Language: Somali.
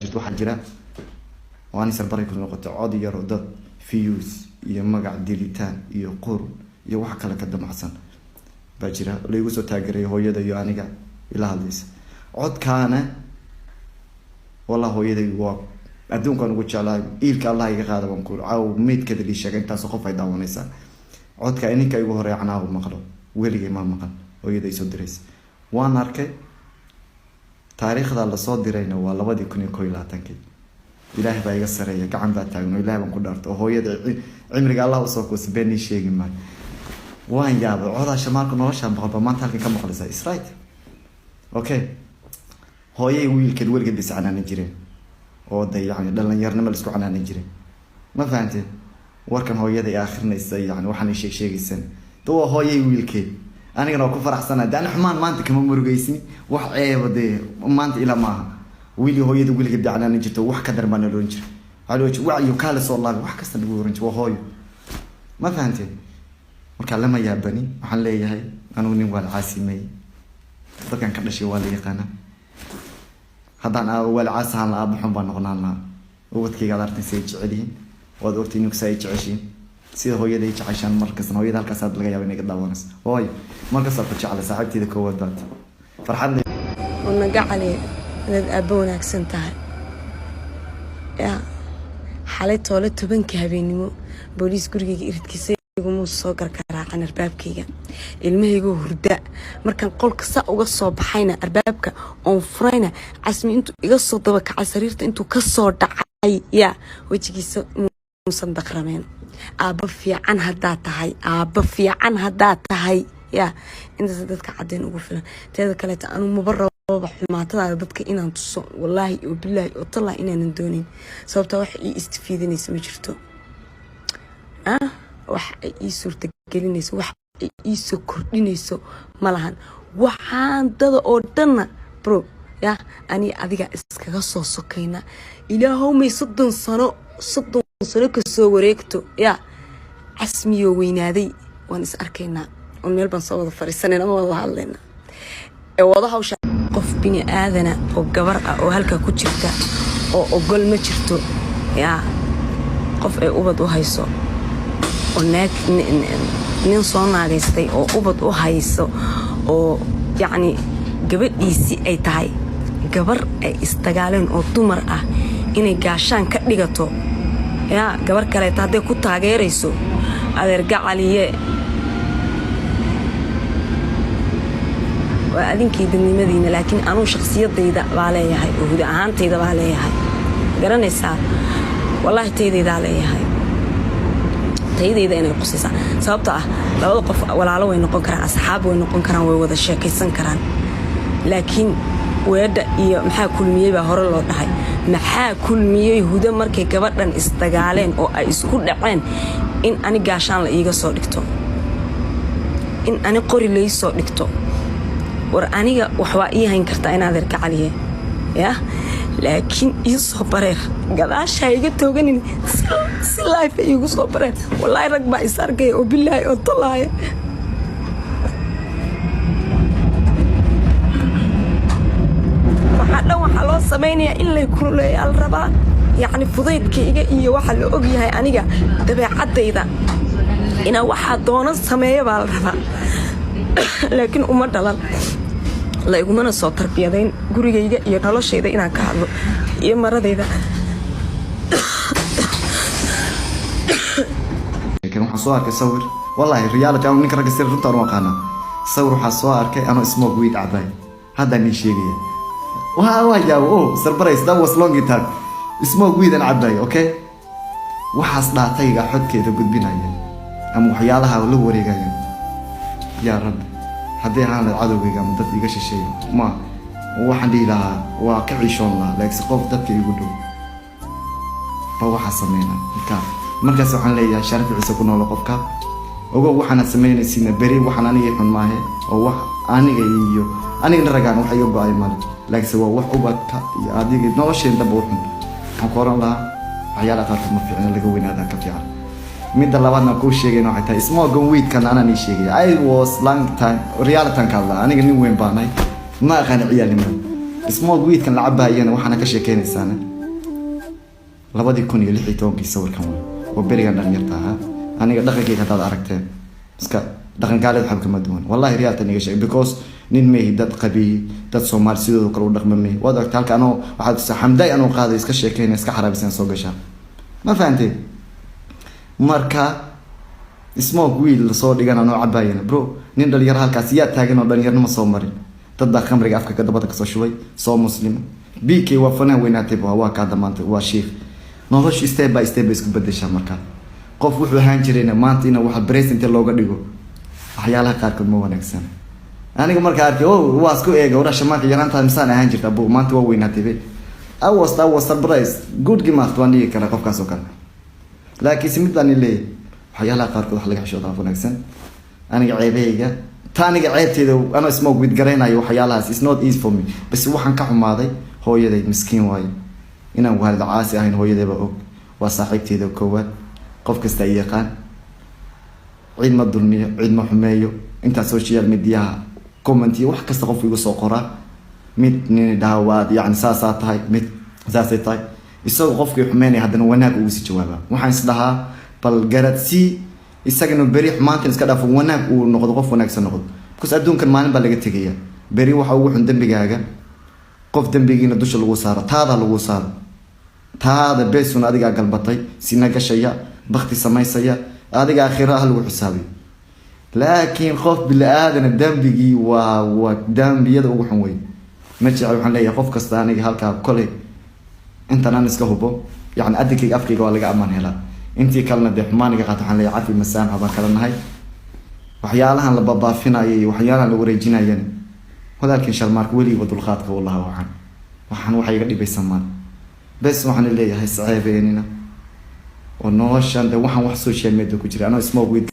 جرت واحد جرا وأنا سربري كل نقطة عادي يردد فيوز يمجع ديليتان يقر يوحك على كده محسن بجرا ليوسو تاجري هو يدا يانيجا إلى هالديس عاد كان والله هو يدا يواق أدون كانوا قلت على إيلك الله يقعد بنقول أو ميت كده اللي شجع أنت سقف يدا ونسا عاد كأني كي يوهر عناه مقلب ولي ما مقل هو يدا يسدرس وأنا أركي تاريخ ذا اللي صاد درينا والله بدي يكون كويلا تنكي إلهي بقى يقصر يا كعم بتاعنا إلهي بنقدرت وهو يدا عمرك الله وصاك وسبني شيء ما وين جاب عوض شمال كنا وش هم بقى ما تعرف كم مخلصة إسرائيل أوكي هو يويل كده ويل قد سعنا نجرين أو ده يعني ده اللي يرنا ملسكو عنا نجرين ما فهمت وركن هو يدا آخر نيس يعني وحنا شيء السنة تو هو يويل كده أنا كنا كفر أحسن ده أنا حمان ما أنت كم مرجيسني وح ده ما أنت إلى ما ويلي هو يدا ويل قد عنا نجرته وح كدر ما نلونج على وعي وكالس والله وح كسر بورنج وهاي ما فهمت وكلام يا بني waxaan leeyahay anuu nin wal caasimay dadkan ka dhashay waa la yaqaan hadaan wal caasan la baxan baan noqonaa ubadkayga adartay say jeceliin wad ogtiin inuu say jeceshiin sida hooyaday jeceshaan markaas hooyada halkaas aad laga yaabo inay daawanayso hooy markaas aad ku jecel saaxiibteeda koowaad baad farxad leh wana gacali inaad aabbo wanaagsan tahay ya xalay toole 10 habeenimo booliis gurigayga iridkiisa soo gargaraacay arbaabkayga ilmahaygu hurda markan qolka sa uga soo baxayna arbaabka oo furayna casmi intuu iga soo daba kacay sariirta intuu ka soo dhacay ya wajigiisa muusan daqrameen aaba fiican hadaa tahay ya inta dadka cadeen ugu filan teeda kale ta anu mubarraba xumaatada dadka inaan tuso wallahi oo billahi oo tallah inaan doonin sababta wax ii istifiidinaysa ma jirto wax ay suurta gelinayso wax ay soo kordhinayso malahan waxaan dad oo dhan bro ya ani adiga iskaga soo sokayna ilaahow may 30 sano ka soo wareegto ya asmiyo weynaaday waan is arkaynaa oo meel baan soo wada fariisanayna ama wada hadlayna ee wada hawsha qof bini aadana oo gabar ah oo halka ku jirta oo ogol ma jirto ya qof ay ubad u hayso وناك نين صنع ريستي أو أبد أو هايسو أو يعني قبل يسي أي تاي قبر استقالين أو تمر إني قاشان كديجتو يا قبر كلا تادي كنت عجيريسو أرجع عليه وأدين كيد من المدينة لكن أنا شخصية ضيدة عليها هاي وهذا عن تيدا عليها هاي قرني سال والله تيدا عليها هاي تيديدا inay qosaysa sababta ah labada qof walaalo way noqon karaan asxaab way noqon karaan way wada sheekaysan karaan laakiin weeda iyo maxaa kulmiyay baa hore loo dhahay maxaa kulmiyay huda markay gabadhan istagaaleen oo ay isku dhaceen in ani gaashaan la iiga soo dhigto in ani qori la ii soo dhigto war aniga wax waa ii hayn kartaa inaad arka caliye ya laakiin isoo bareer gadaasha iga tooganin si life igu soo bareer wallahi rag baa is arkay oo billahi oo talaay waxa loo sameeyaa in la kuleeyal rabaa yani fudaydkayga iyo waxa la og yahay aniga dabeecadayda ina waxa doona sameeyo baa la rabaa laakiin uma dhalan la igumana soo tarbiyadayn gurigayga iyo noloshayda inaan ka hadlo iyo maradayda kan waxa soo arkay sawir wallahi reality aan ninka rag sir runta oo qana sawir waxa soo arkay ana smoke weed cabay hada ni sheegay waa yaa surprise that was long time smoke weed an cabay okay waxaas dhaatayga xodkeeda gudbinaya ama waxyaalaha la wareegaya yaa rabbi haddii aan la cadowgayga ama dad iga shisheeyo ma waxaan dhiilahaa waa ka ciishoon lahaa laakiin qof dadka igu dhow ba waxa sameynaa markaas waxaan leeyahay sharafciisa ku nool qofka ogow waxaan sameynaysiina beri waxaan aniga xun maahe oo wax aniga iyo aniga ragaan wax iga go'ay mal laakiin waa wax ubadka iyo adiga nolosheeda buu xun waxaan qoran lahaa waxyaalaha qaar ma fiicna laga weynaada ka fiican midda labaadna ku sheegayna waxay tahay smoke weed kan ana ni sheegay I was long time reality kan la aniga nin weyn baanay ma aqaan ciyaalnimo smoke weed kan la cabaayana waxana ka sheekeynaysaana labadii 2016 sawirkan waa berigan dhalinyarta ahaa aniga dhaqankayga hadaad aragteen iska dhaqan gaaleed waxba kama duwan wallahi riyaalta niga sheeg because nin meey dad qabi dad Soomaali sidoo kale u dhaqmamay wad ogta halka anoo waxaad xamday anoo qaaday iska sheekayna iska xaraabisan soo gashaa ma fahanteen marka smoke wheel soo dhigan anoo cabaayana bro nin dhalinyar halkaas yaa taagan oo dhalinyarnimo soo marin dad baa khamriga afka ka dabada ka soo shubay soo muslim BK waa fanaan weynaatay waa ka dhamaantay waa sheekh nolosha step by step isku bedesha marka qof wuxuu ahaan jirayna maanta inuu wax president looga dhigo waxyaalaha qaarkood ma wanaagsan aniga marka arkay waa isku eega waraasha marka yaraanta misaan ahaan jirta buu maanta waa weynaatay I was surprised good game after one year kala qofkaas oo kale laakiin simid baan leeyahay waxyaalaha qaarkood wax laga xishoodaa wanaagsan aniga ceebeyga taaniga ceebteeda ana smoke with gareenayo waxyaalahaas is not easy for me bas waxaan ka xumaaday hooyaday miskiin waay inaan waalid caasi ahayn hooyadayba og waa saaxiibteeda koowaad qof kasta ay yaqaan cid ma dulmiyo cid ma xumeeyo inta social media comment wax kasta qof igu soo qoraa mid nin daawaad yani saasa tahay mid saasay tahay isagoo qofkii xumeynay haddana wanaag ugu sii jawaaba waxaan is dhahaa bal garadsi isagana beri xumaantan iska dhaafo wanaag uu noqdo qof wanaagsan noqdo because adduunkan maalin baa laga tegaya beri waxa ugu xun dambigaaga qof dambigiina dusha lagu saaro taada lagu saaro taada beesun adiga galbatay sina gashaya baqti samaysaya adiga aakhiraha lagu xisaabiyo laakiin qof bil aadan dambigi waa dambiyada ugu xun weyn ma jecel waxaan leeyahay qof kasta aniga halka kole inta aan iska hubo yani adiga afkiga waa laga amaan helaa intii kalena de xumaaniga qaata waxaan leeyahay cafi masaan haba kala nahay waxyaalahan la babaafinayo iyo waxyaalahan la wareejinayaan wadalkii sharmaarka weliba dulqaadka wallahi waxaan waxa iga dhibaysan maan bes waxaan leeyahay saceebeenina oo noloshan de waxaan wax social media ku jira anoo smoke with